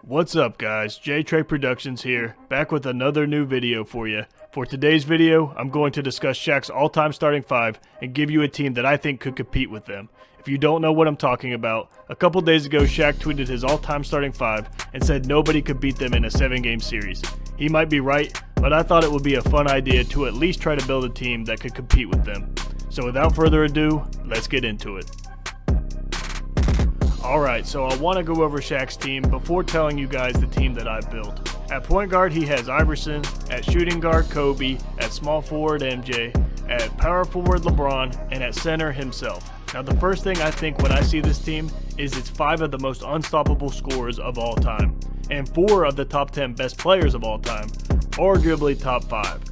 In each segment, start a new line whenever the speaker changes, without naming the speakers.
What's up guys, J-Trey Productions here, back with another new video for you. For today's video, I'm going to discuss Shaq's all-time starting five and give you a team that I think could compete with them. If you don't know what I'm talking about, a couple days ago Shaq tweeted his all-time starting five and said nobody could beat them in a 7-game series. He might be right, but I thought it would be a fun idea to at least try to build a team that could compete with them. So without further ado, let's get into it. Alright, so I want to go over Shaq's team before telling you guys the team that I built. At point guard, he has Iverson. At shooting guard, Kobe. At small forward, MJ. At power forward, LeBron. And at center, himself. Now, the first thing I think when I see this team is it's 5 of the most unstoppable scorers of all time. And 4 of the top 10 best players of all time. Arguably top 5.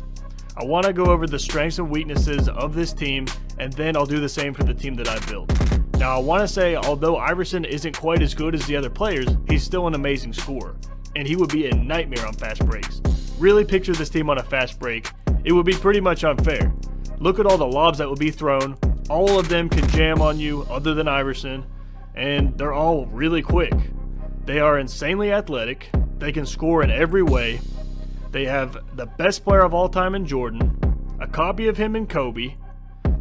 I want to go over the strengths and weaknesses of this team, and then I'll do the same for the team that I built. Now, I want to say, although Iverson isn't quite as good as the other players, he's still an amazing scorer, and he would be a nightmare on fast breaks. Really picture this team on a fast break. It would be pretty much unfair. Look at all the lobs that would be thrown. All of them can jam on you other than Iverson, and they're all really quick. They are insanely athletic. They can score in every way. They have the best player of all time in Jordan, a copy of him in Kobe,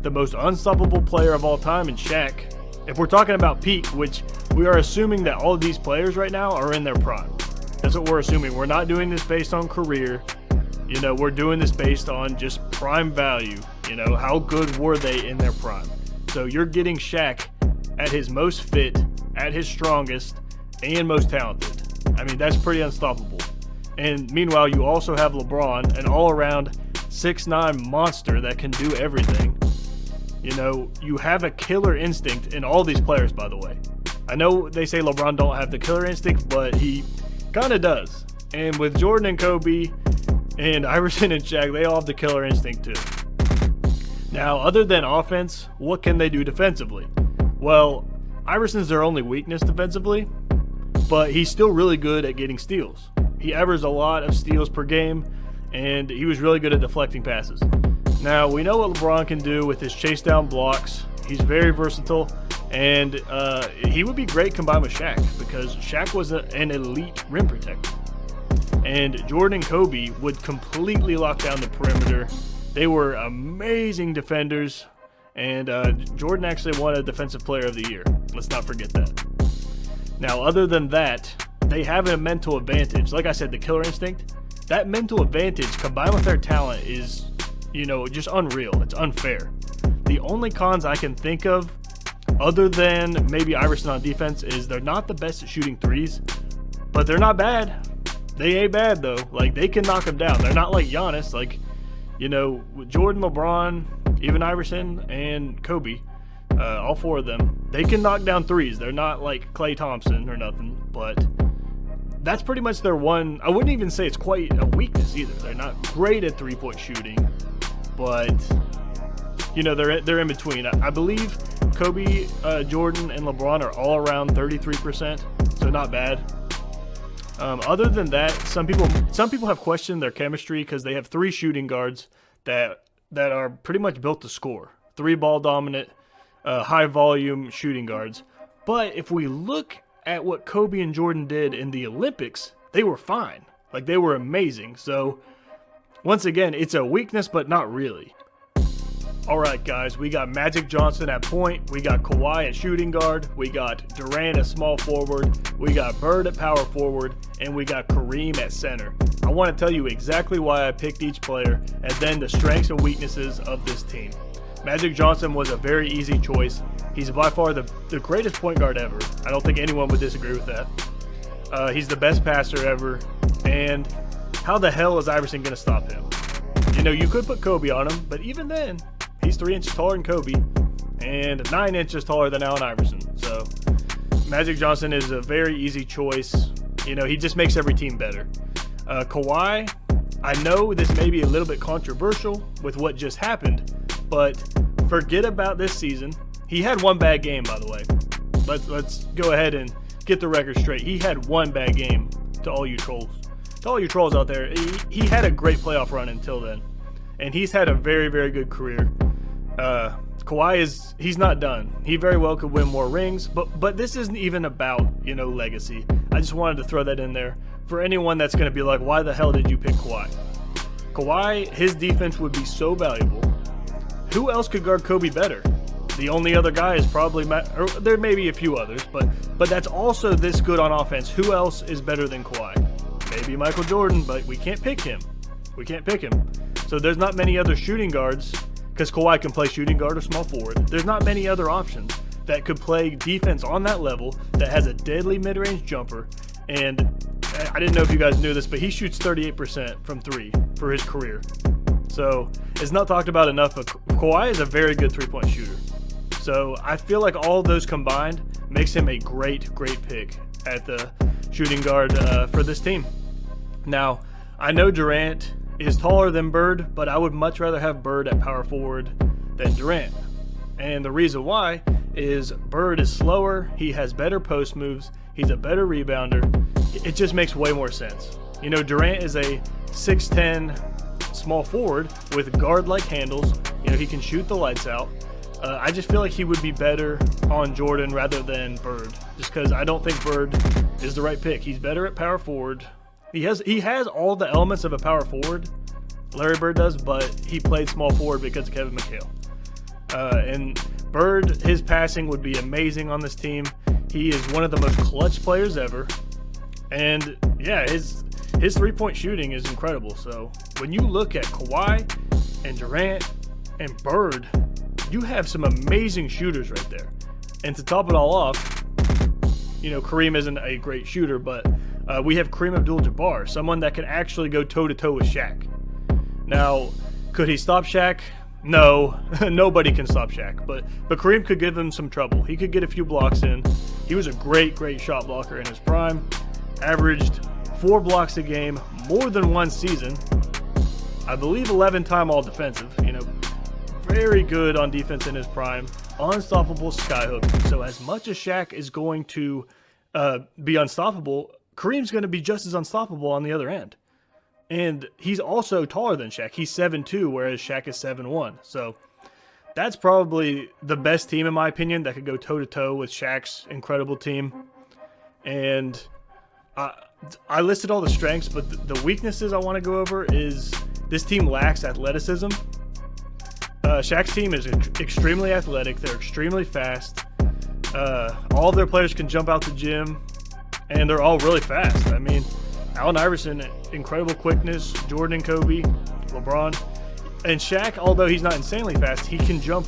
the most unstoppable player of all time in Shaq. If we're talking about peak, which we are assuming that all of these players right now are in their prime. That's what we're assuming. We're not doing this based on career. We're doing this based on just prime value. How good were they in their prime? So you're getting Shaq at his most fit, at his strongest, and most talented. I mean, that's pretty unstoppable. And meanwhile, you also have LeBron, an all-around 6'9" monster that can do everything. You have a killer instinct in all these players, by the way. I know they say LeBron don't have the killer instinct, but he kind of does. And with Jordan and Kobe and Iverson and Shaq, they all have the killer instinct too. Now, other than offense, what can they do defensively? Well, Iverson's their only weakness defensively, but he's still really good at getting steals. He averaged a lot of steals per game, and he was really good at deflecting passes. Now, we know what LeBron can do with his chase down blocks. He's very versatile, and he would be great combined with Shaq because Shaq was an elite rim protector. And Jordan and Kobe would completely lock down the perimeter. They were amazing defenders, and Jordan actually won a Defensive Player of the Year. Let's not forget that. Now, other than that, they have a mental advantage. Like I said, the killer instinct, that mental advantage combined with their talent is just unreal. It's unfair. The only cons I can think of, other than maybe Iverson on defense, is they're not the best at shooting threes, but they're not bad. They ain't bad, though. Like, they can knock them down. They're not like Giannis. Like, with Jordan, LeBron, even Iverson, and Kobe, all 4 of them, they can knock down threes. They're not like Klay Thompson or nothing, but that's pretty much their one. I wouldn't even say it's quite a weakness either. They're not great at three-point shooting, but they're in between. I believe Kobe, Jordan, and LeBron are all around 33%, so not bad. Other than that, some people have questioned their chemistry because they have 3 shooting guards that are pretty much built to score. 3 ball dominant, high volume shooting guards. But if we look at what Kobe and Jordan did in the Olympics, they were fine. Like, they were amazing. So once again, it's a weakness, but not really. Alright guys, we got Magic Johnson at point, we got Kawhi at shooting guard, we got Durant at small forward, we got Bird at power forward, and we got Kareem at center. I want to tell you exactly why I picked each player, and then the strengths and weaknesses of this team. Magic Johnson was a very easy choice. He's by far the greatest point guard ever. I don't think anyone would disagree with that. He's the best passer ever, and how the hell is Iverson going to stop him? You could put Kobe on him, but even then, he's 3 inches taller than Kobe and 9 inches taller than Allen Iverson. So Magic Johnson is a very easy choice. He just makes every team better. Kawhi, I know this may be a little bit controversial with what just happened, but forget about this season. He had 1 bad game, by the way. Let's go ahead and get the record straight. He had 1 bad game, to all you trolls. To all you trolls out there, he had a great playoff run until then. And he's had a very, very good career. Kawhi he's not done. He very well could win more rings, but this isn't even about, legacy. I just wanted to throw that in there for anyone that's going to be like, why the hell did you pick Kawhi? Kawhi, his defense would be so valuable. Who else could guard Kobe better? The only other guy is probably or there may be a few others, but that's also this good on offense. Who else is better than Kawhi? Maybe Michael Jordan, but we can't pick him. So there's not many other shooting guards, because Kawhi can play shooting guard or small forward. There's not many other options that could play defense on that level that has a deadly mid-range jumper. And I didn't know if you guys knew this, but he shoots 38% from three for his career. So it's not talked about enough, but Kawhi is a very good three-point shooter. So I feel like all of those combined makes him a great pick at the shooting guard for this team. Now, I know Durant is taller than Bird, but I would much rather have Bird at power forward than Durant. And the reason why is Bird is slower, he has better post moves, he's a better rebounder. It just makes way more sense. Durant is a 6'10" small forward with guard-like handles. He can shoot the lights out. I just feel like he would be better on Jordan rather than Bird, just because I don't think Bird is the right pick. He's better at power forward. He has all the elements of a power forward, Larry Bird does, but he played small forward because of Kevin McHale. And Bird, his passing would be amazing on this team. He is one of the most clutch players ever. And yeah, his three-point shooting is incredible. So when you look at Kawhi and Durant and Bird, you have some amazing shooters right there. And to top it all off, Kareem isn't a great shooter, but we have Kareem Abdul-Jabbar, someone that can actually go toe-to-toe with Shaq. Now, could he stop Shaq? No, nobody can stop Shaq, but Kareem could give him some trouble. He could get a few blocks in. He was a great shot blocker in his prime, averaged 4 blocks a game, more than one season. I believe 11-time all-defensive, very good on defense in his prime, unstoppable skyhook. So as much as Shaq is going to be unstoppable, Kareem's going to be just as unstoppable on the other end. And he's also taller than Shaq. He's 7'2", whereas Shaq is 7'1". So that's probably the best team, in my opinion, that could go toe-to-toe with Shaq's incredible team. And I listed all the strengths, but the weaknesses I want to go over is this team lacks athleticism. Shaq's team is extremely athletic. They're extremely fast. All of their players can jump out the gym, and they're all really fast. I mean, Allen Iverson, incredible quickness. Jordan and Kobe, LeBron. And Shaq, although he's not insanely fast, he can jump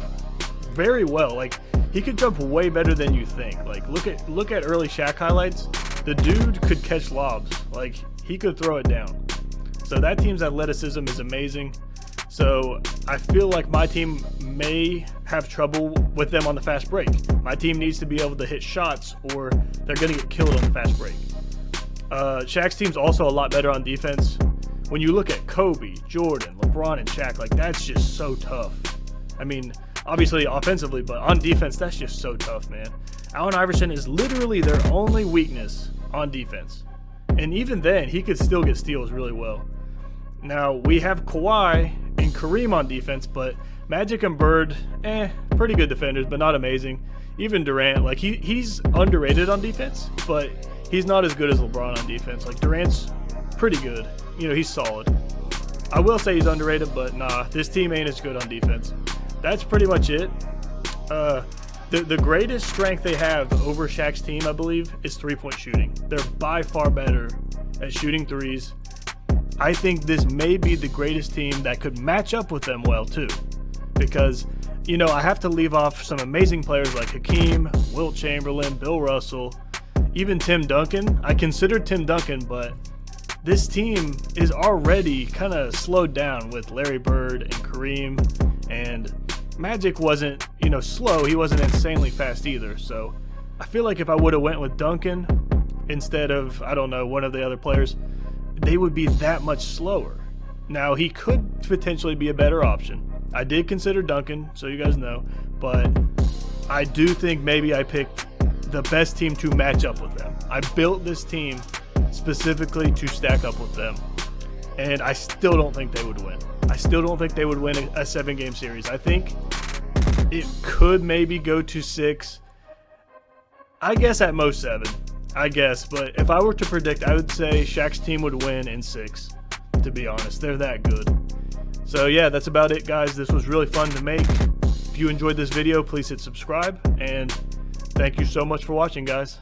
very well. Like, he could jump way better than you think. Like, look at early Shaq highlights. The dude could catch lobs. Like, he could throw it down. So that team's athleticism is amazing. So I feel like my team may have trouble with them on the fast break. My team needs to be able to hit shots, or they're going to get killed on the fast break. Shaq's team's also a lot better on defense. When you look at Kobe, Jordan, LeBron, and Shaq, like, that's just so tough. I mean, obviously offensively, but on defense, that's just so tough, man. Allen Iverson is literally their only weakness on defense. And even then, he could still get steals really well. Now, we have Kawhi and Kareem on defense, but Magic and Bird, pretty good defenders, but not amazing. Even Durant, like, he's underrated on defense, but he's not as good as LeBron on defense. Like, Durant's pretty good. He's solid. I will say he's underrated, but nah, this team ain't as good on defense. That's pretty much it. The greatest strength they have over Shaq's team, I believe, is three-point shooting. They're by far better at shooting threes. I think this may be the greatest team that could match up with them well, too. Because, I have to leave off some amazing players like Hakeem, Wilt Chamberlain, Bill Russell, even Tim Duncan. I considered Tim Duncan, but this team is already kind of slowed down with Larry Bird and Kareem, and Magic wasn't, slow. He wasn't insanely fast either. So I feel like if I would have went with Duncan instead of, I don't know, one of the other players, they would be that much slower. Now, he could potentially be a better option. I did consider Duncan, so you guys know, but I do think maybe I picked the best team to match up with them. I built this team specifically to stack up with them, and I still don't think they would win. I still don't think they would win a 7-game series. I think It could maybe go to 6. I guess at most 7. I guess, but if I were to predict, I would say Shaq's team would win in 6. To be honest, they're that good. So yeah, that's about it, guys. This was really fun to make. If you enjoyed this video, please hit subscribe, and thank you so much for watching, guys.